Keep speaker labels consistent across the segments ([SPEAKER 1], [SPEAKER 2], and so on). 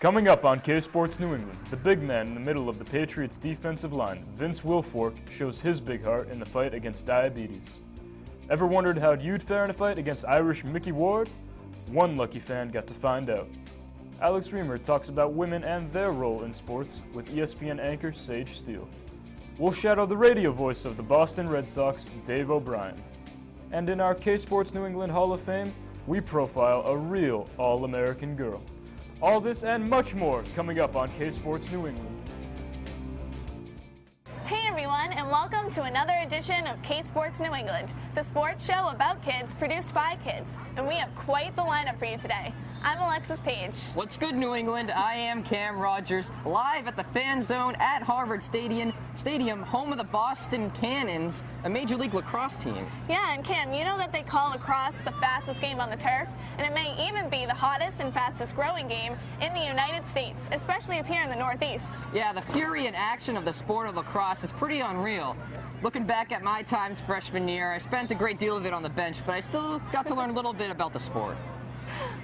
[SPEAKER 1] Coming up on KSPORTS New England, the big man in the middle of the Patriots' defensive line, Vince Wilfork, shows his big heart in the fight against diabetes. Ever wondered how you'd fare in a fight against Irish Mickey Ward? One lucky fan got to find out. Alex Reamer talks about women and their role in sports with ESPN anchor Sage Steele. We'll shadow the radio voice of the Boston Red Sox, Dave O'Brien. And in our KSPORTS New England Hall of Fame, we profile a real All-American girl. All this and much more coming up on KSPORTS New England.
[SPEAKER 2] Hey everyone, and welcome to another edition of KSPORTS New England, the sports show about kids produced by kids. And we have quite the lineup for you today. I'm Alexis Page.
[SPEAKER 3] What's good, New England? I am Cam Rogers, live at the Fan Zone at Harvard Stadium, home of the Boston Cannons, a Major League Lacrosse team.
[SPEAKER 2] Yeah, and Cam, you know that they call lacrosse the fastest game on the turf, and it may even be the hottest and fastest growing game in the United States, especially up here in the Northeast.
[SPEAKER 3] Yeah, the fury and action of the sport of lacrosse is pretty unreal. Looking back at my times freshman year, I spent a great deal of it on the bench, but I still got to learn a little bit about the sport.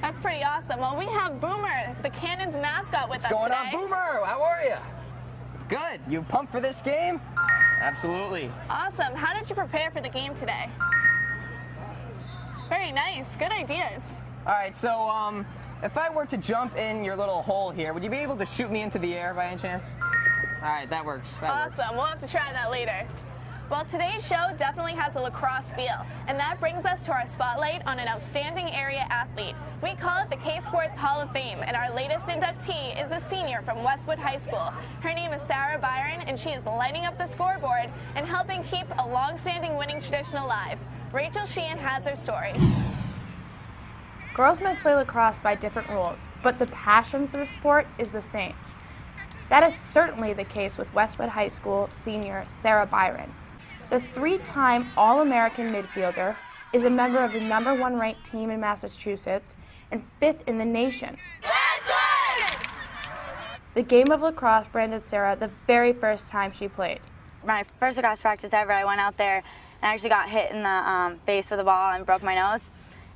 [SPEAKER 2] That's pretty awesome. Well, we have Boomer, the Cannons mascot, with us today.
[SPEAKER 3] What's going on, Boomer? How are you? Good. You pumped for this game? Absolutely.
[SPEAKER 2] Awesome. How did you prepare for the game today? Very nice. Good ideas.
[SPEAKER 3] All right, so if I were to jump in your little hole here, would you be able to shoot me into the air by any chance? All right, that works.
[SPEAKER 2] Awesome. We'll have to try that later. Well, today's show definitely has a lacrosse feel, and that brings us to our spotlight on an outstanding area athlete. We call it the KSPORTS Hall of Fame, and our latest inductee is a senior from Westwood High School. Her name is Sarah Byron, and she is lighting up the scoreboard and helping keep a long-standing winning tradition alive. Rachel Sheehan has her story.
[SPEAKER 4] Girls may play lacrosse by different rules, but the passion for the sport is the same. That is certainly the case with Westwood High School senior Sarah Byron. The three-time All-American midfielder is a member of the #1 ranked team in Massachusetts and 5th in the nation. The game of lacrosse branded Sarah the very first time she played.
[SPEAKER 5] My first lacrosse practice ever, I went out there and I actually got hit in the face with a ball and broke my nose.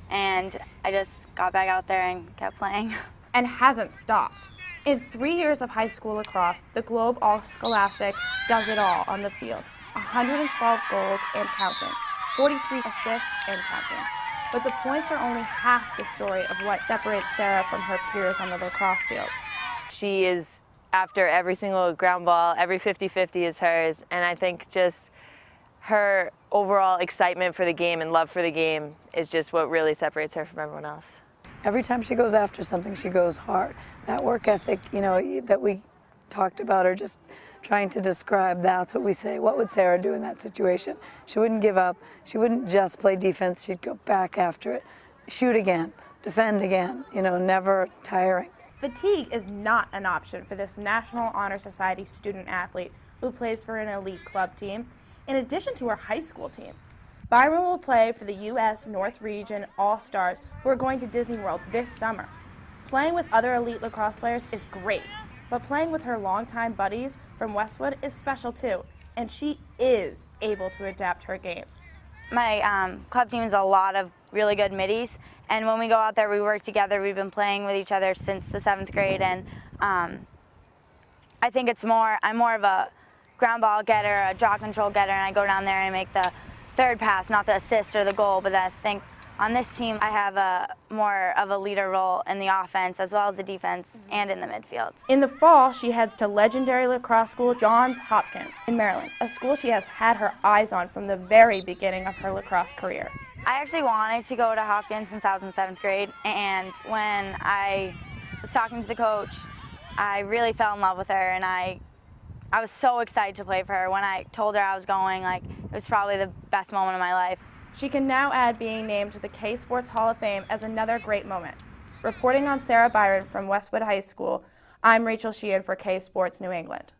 [SPEAKER 5] And I just got back out there and kept playing.
[SPEAKER 4] And hasn't stopped. In 3 years of high school lacrosse, the Globe All-Scholastic does it all on the field. 112 goals and counting, 43 assists and counting. But the points are only half the story of what separates Sarah from her peers on the lacrosse field.
[SPEAKER 6] She is after every single ground ball, every 50-50 is hers, and I think just her overall excitement for the game and love for the game is just what really separates her from everyone else.
[SPEAKER 7] Every time she goes after something, she goes hard. That work ethic, you know, that we talked about, or just trying to describe, that's what we say. What would Sarah do in that situation? She wouldn't give up. She wouldn't just play defense. She'd go back after it, shoot again, defend again, you know, never tiring.
[SPEAKER 4] Fatigue is not an option for this National Honor Society student athlete who plays for an elite club team, in addition to her high school team. Byron will play for the U.S. North Region All-Stars who are going to Disney World this summer. Playing with other elite lacrosse players is great, but playing with her longtime buddies from Westwood is special too, and she is able to adapt her game.
[SPEAKER 5] My club team is a lot of really good middies, and when we go out there, we work together. We've been playing with each other since the 7th grade, and I think I'm more of a ground ball getter, a draw control getter, and I go down there and make the third pass, not the assist or the goal, but I think on this team I have more of a leader role in the offense as well as the defense and in the midfield.
[SPEAKER 4] In the fall, she heads to legendary lacrosse school Johns Hopkins in Maryland, a school she has had her eyes on from the very beginning of her lacrosse career.
[SPEAKER 5] I actually wanted to go to Hopkins since I was in 7th grade, and when I was talking to the coach, I really fell in love with her, and I was so excited to play for her. When I told her I was going, it was probably the best moment of my life.
[SPEAKER 4] She can now add being named to the KSPORTS Hall of Fame as another great moment. Reporting on Sarah Byron from Westwood High School, I'm Rachel Sheehan for KSPORTS New England.